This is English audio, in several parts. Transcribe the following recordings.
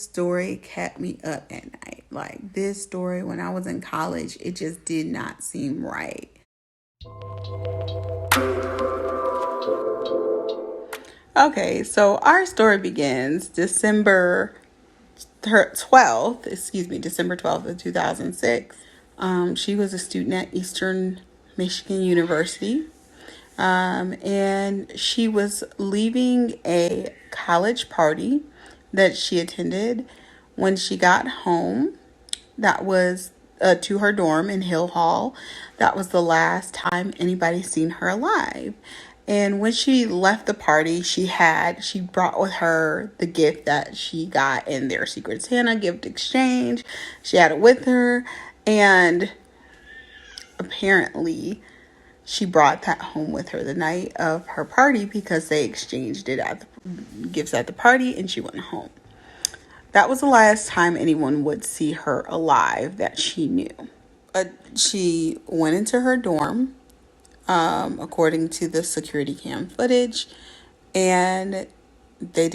Story kept me up at night. Like this story, when I was in college, it just did not seem right. Okay, so our story begins December 12th of 2006. She was a student at Eastern Michigan University. And she was leaving a college party that she attended. When she got home, that was to her dorm in Hill Hall. That was the last time anybody seen her alive. And when she left the party, she brought with her the gift that she got in their Secret Santa gift exchange. She had it with her, and apparently she brought that home with her the night of her party because they exchanged it at the gifts at the party, and she went home. That was the last time anyone would see her alive that she knew. She went into her dorm, according to the security cam footage, and they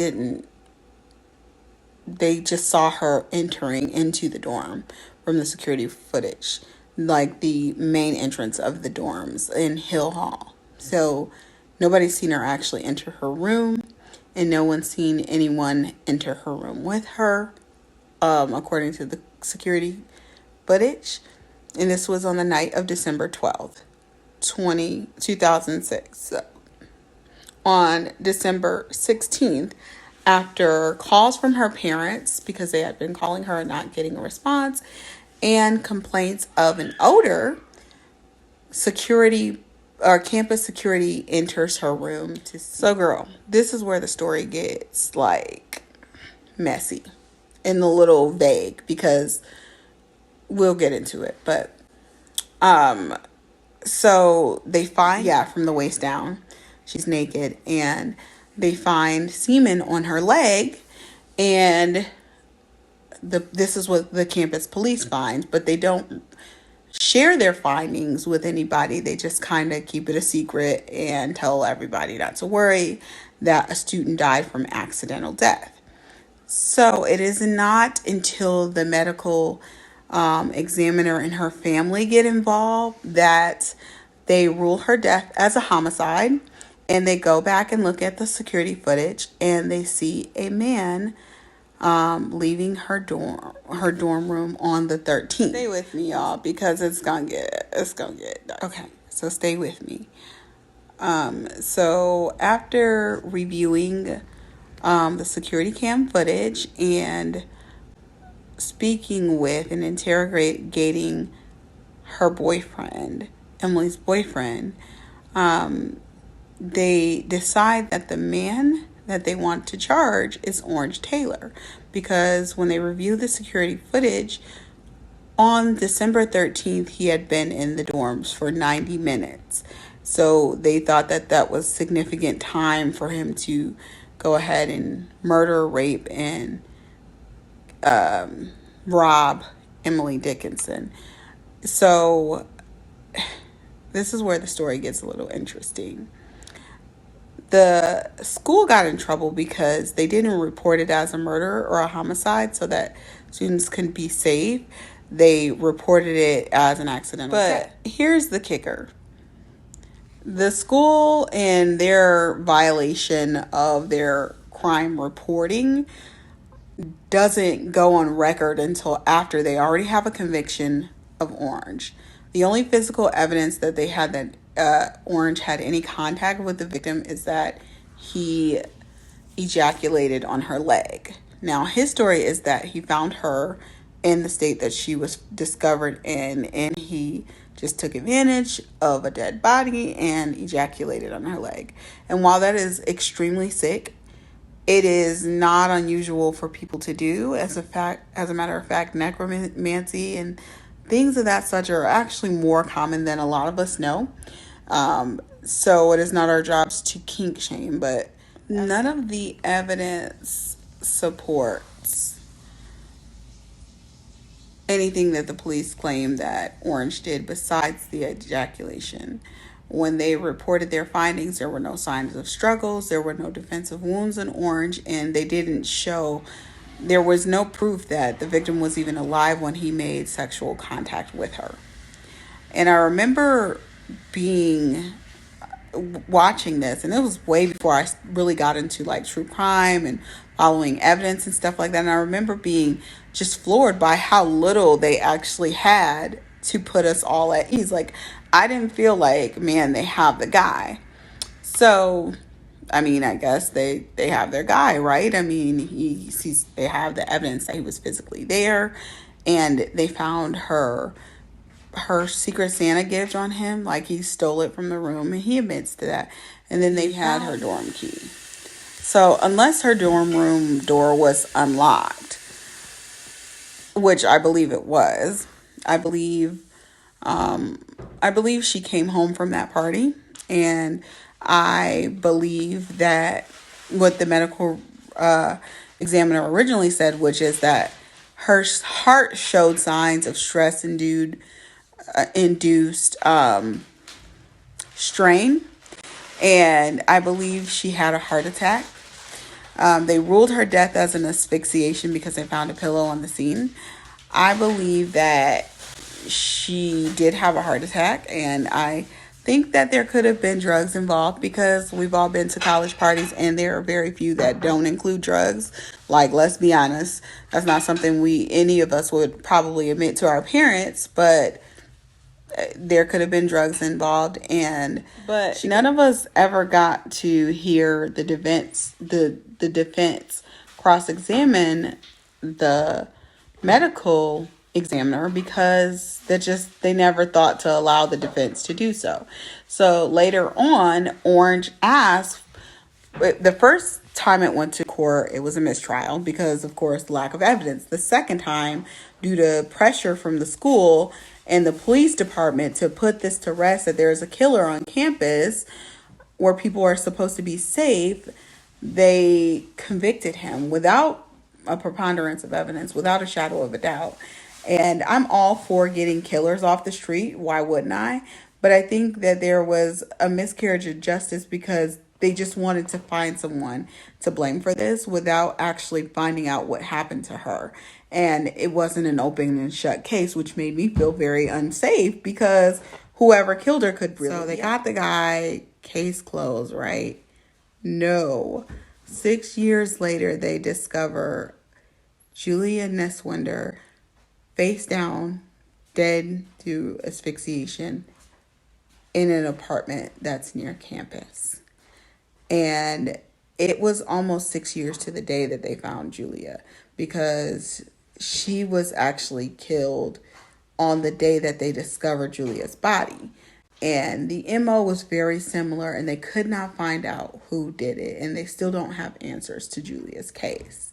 just saw her entering into the dorm from the security footage, like the main entrance of the dorms in Hill Hall. So nobody's seen her actually enter her room, and no one's seen anyone enter her room with her, according to the security footage. And this was on the night of December 12th, 2006. So on December 16th, after calls from her parents, because they had been calling her and not getting a response, and complaints of an odor, campus security enters her room. So girl, this is where the story gets like messy and a little vague, because we'll get into it. But so they find, from the waist down, she's naked, and they find semen on her leg, and this is what the campus police find, but they don't share their findings with anybody. They just kind of keep it a secret and tell everybody not to worry, that a student died from accidental death. So it is not until the medical examiner and her family get involved that they rule her death as a homicide, and they go back and look at the security footage, and they see a man leaving her dorm room on the 13th. Stay with me, y'all, because it's gonna get dark. Okay, so stay with me. So after reviewing the security cam footage and speaking with and interrogating her boyfriend, Emily's boyfriend, they decide that the man that they want to charge is Orange Taylor, because when they review the security footage, on December 13th, he had been in the dorms for 90 minutes. So they thought that that was significant time for him to go ahead and murder, rape, and rob Emily Dickinson. So this is where the story gets a little interesting. The school got in trouble because they didn't report it as a murder or a homicide so that students can be safe. They reported it as an accidental death. But here's the kicker. The school, in their violation of their crime reporting, doesn't go on record until after they already have a conviction of Orange. The only physical evidence that they had that Orange had any contact with the victim is that he ejaculated on her leg. Now, his story is that he found her in the state that she was discovered in, and he just took advantage of a dead body and ejaculated on her leg. And while that is extremely sick, it is not unusual for people to do. As a matter of fact, necromancy and things of that such are actually more common than a lot of us know. So it is not our jobs to kink shame, but none of the evidence supports anything that the police claim that Orange did besides the ejaculation. When they reported their findings, there were no signs of struggles, there were no defensive wounds in Orange, and they didn't show there was no proof that the victim was even alive when he made sexual contact with her. And I remember being watching this, and it was way before I really got into like true crime and following evidence and stuff like that. And I remember being just floored by how little they actually had to put us all at ease. Like, I didn't feel like, man, they have the guy. So, I mean, I guess they have their guy, right? I mean, they have the evidence that he was physically there, and they found her Secret Santa gift on him, like he stole it from the room, and he admits to that. And then they had her dorm key. So unless her dorm room door was unlocked, which I believe it was, I believe she came home from that party, and I believe that what the medical examiner originally said, which is that her heart showed signs of stress induced strain, and I believe she had a heart attack. They ruled her death as an asphyxiation because they found a pillow on the scene. I believe that she did have a heart attack, and I think that there could have been drugs involved because we've all been to college parties and there are very few that don't include drugs. Like, let's be honest, that's not something any of us would probably admit to our parents, but there could have been drugs involved, but none of us ever got to hear the defense cross-examine the medical examiner because they never thought to allow the defense to do so. So later on, Orange asked, the first time it went to court, it was a mistrial because, of course, lack of evidence. The second time, due to pressure from the school and the police department to put this to rest, that there is a killer on campus where people are supposed to be safe, they convicted him without a preponderance of evidence, without a shadow of a doubt. And I'm all for getting killers off the street. Why wouldn't I? But I think that there was a miscarriage of justice because they just wanted to find someone to blame for this without actually finding out what happened to her. And it wasn't an open and shut case, which made me feel very unsafe because whoever killed her could really. So they got the guy, case closed, right? No. 6 years later, they discover Julia Niswender face down, dead through asphyxiation in an apartment that's near campus. And it was almost 6 years to the day that they found Julia because she was actually killed on the day that they discovered Julia's body. And the MO was very similar, and they could not find out who did it. And they still don't have answers to Julia's case.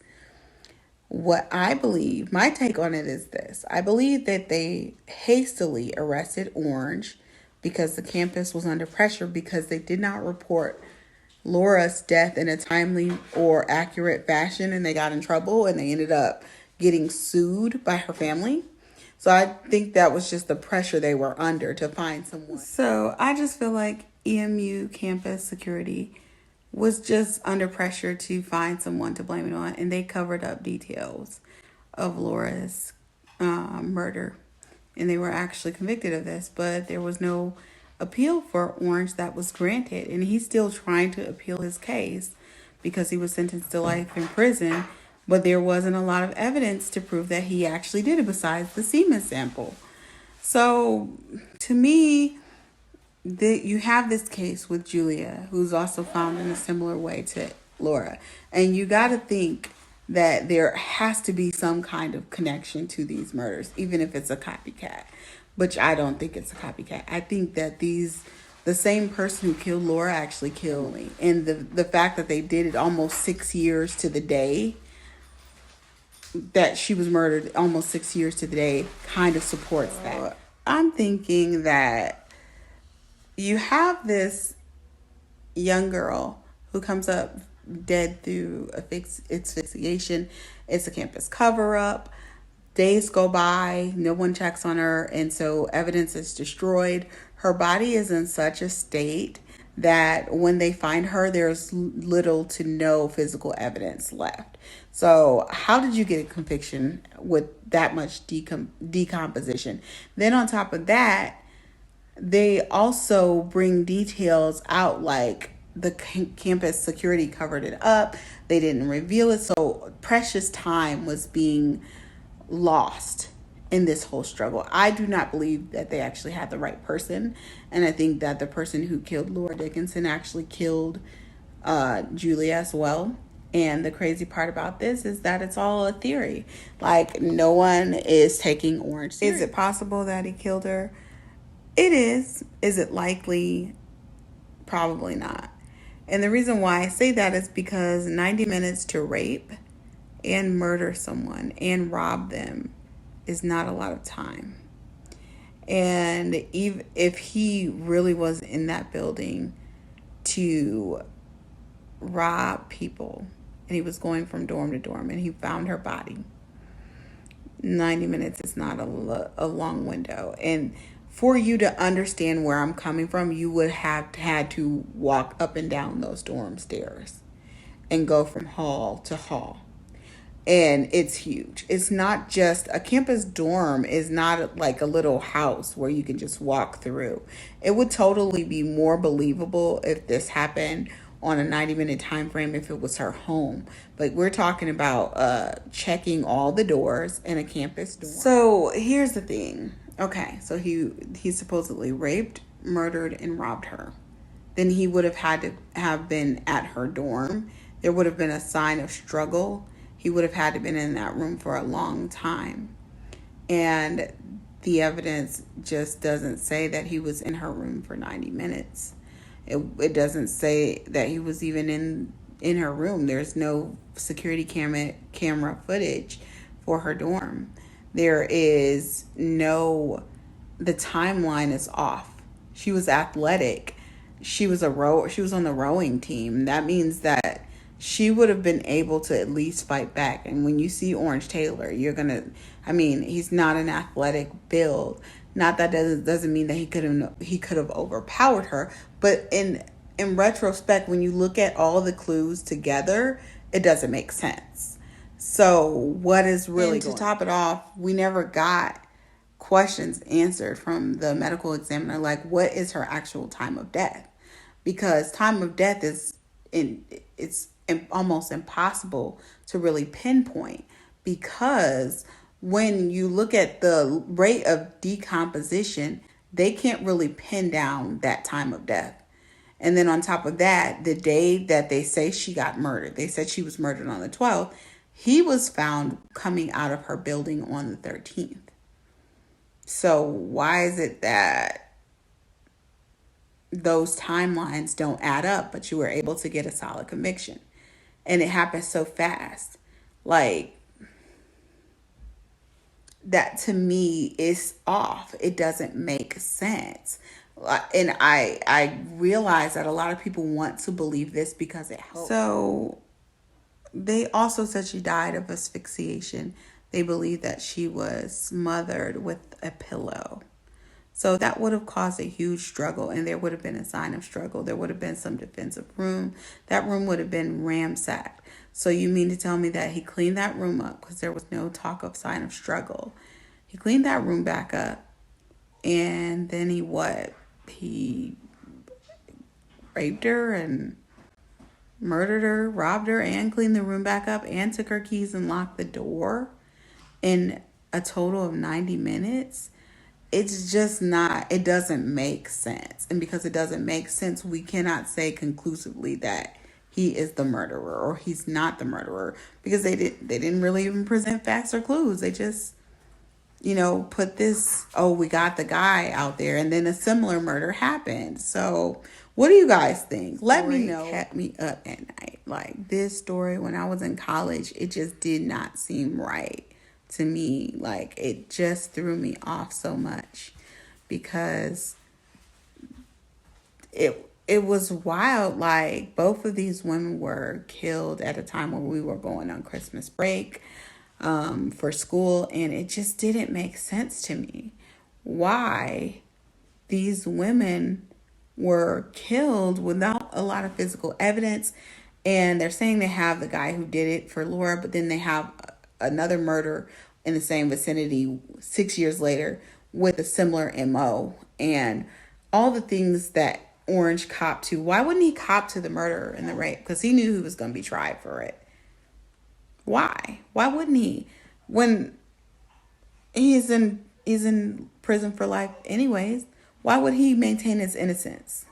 What I believe, my take on it is this. I believe that they hastily arrested Orange because the campus was under pressure because they did not report Laura's death in a timely or accurate fashion, and they got in trouble and they ended up getting sued by her family. So I think that was just the pressure they were under to find someone. So I just feel like EMU campus security was just under pressure to find someone to blame it on, and they covered up details of Laura's murder, and they were actually convicted of this, but there was no appeal for Orange that was granted, and he's still trying to appeal his case because he was sentenced to life in prison, but there wasn't a lot of evidence to prove that he actually did it besides the semen sample. So to me, you have this case with Julia, who's also found in a similar way to Laura. And you got to think that there has to be some kind of connection to these murders, even if it's a copycat. Which I don't think it's a copycat. I think that the same person who killed Laura actually killed me. And the fact that they did it almost 6 years to the day that she was murdered, almost 6 years to the day, kind of supports that. I'm thinking that you have this young girl who comes up dead through asphyxiation. It's a campus cover-up. Days go by, no one checks on her, and so evidence is destroyed. Her body is in such a state that when they find her, there's little to no physical evidence left. So how did you get a conviction with that much decomposition? Then on top of that, they also bring details out like the campus security covered it up. They didn't reveal it. So precious time was being lost in this whole struggle. I do not believe that they actually had the right person. And I think that the person who killed Laura Dickinson actually killed Julia as well. And the crazy part about this is that it's all a theory. Like, no one is taking Orange serious. Is it possible that he killed her? It is. Is it likely? Probably not. And the reason why I say that is because 90 minutes to rape and murder someone and rob them is not a lot of time. And even if he really was in that building to rob people and he was going from dorm to dorm and he found her body, 90 minutes is not a long window. And for you to understand where I'm coming from, you would have had to walk up and down those dorm stairs and go from hall to hall. And it's huge. It's not just a campus dorm is not like a little house where you can just walk through. It would totally be more believable if this happened on a 90-minute time frame if it was her home. But we're talking about checking all the doors in a campus dorm. So here's the thing. Okay, so he supposedly raped, murdered, and robbed her. Then he would have had to have been at her dorm. There would have been a sign of struggle. He would have had to have been in that room for a long time. And the evidence just doesn't say that he was in her room for 90 minutes. It doesn't say that he was even in her room. There's no security camera footage for her dorm. There is no, the timeline is off. She was athletic. She was on the rowing team. That means that she would have been able to at least fight back. And when you see Orange Taylor, he's not an athletic build. Not that doesn't mean that he could have overpowered her, but in retrospect, when you look at all the clues together, it doesn't make sense. So what is really to top it off, we never got questions answered from the medical examiner, like what is her actual time of death? Because time of death it's almost impossible to really pinpoint, because when you look at the rate of decomposition, they can't really pin down that time of death. And then on top of that, the day that they say she got murdered, they said she was murdered on the 12th. He was found coming out of her building on the 13th. So why is it that those timelines don't add up, but you were able to get a solid conviction? And it happened so fast. Like, that to me is off. It doesn't make sense. And I realize that a lot of people want to believe this because it helps. So they also said she died of asphyxiation. They believe that she was smothered with a pillow. So that would have caused a huge struggle, and there would have been a sign of struggle. There would have been some defensive room. That room would have been ransacked. So you mean to tell me that he cleaned that room up because there was no talk of sign of struggle? He cleaned that room back up, and then he raped her and murdered her, robbed her, and cleaned the room back up, and took her keys and locked the door in a total of 90 minutes. It's just not, it doesn't make sense. And because it doesn't make sense, we cannot say conclusively that he is the murderer or he's not the murderer, because they didn't really even present facts or clues. They just, put this, we got the guy out there, and then a similar murder happened. So what do you guys think? Let me know. It kept me up at night. Like, this story, when I was in college, it just did not seem right to me. Like, it just threw me off so much, because it was wild. Like, both of these women were killed at a time when we were going on Christmas break for school, and it just didn't make sense to me why these women were killed without a lot of physical evidence. And they're saying they have the guy who did it for Laura, but then they have another murder in the same vicinity 6 years later with a similar MO. And all the things that Orange copped to. Why wouldn't he cop to the murder and the rape? Because he knew he was going to be tried for it. Why? Why wouldn't he? When he's in prison for life anyways, why would he maintain his innocence?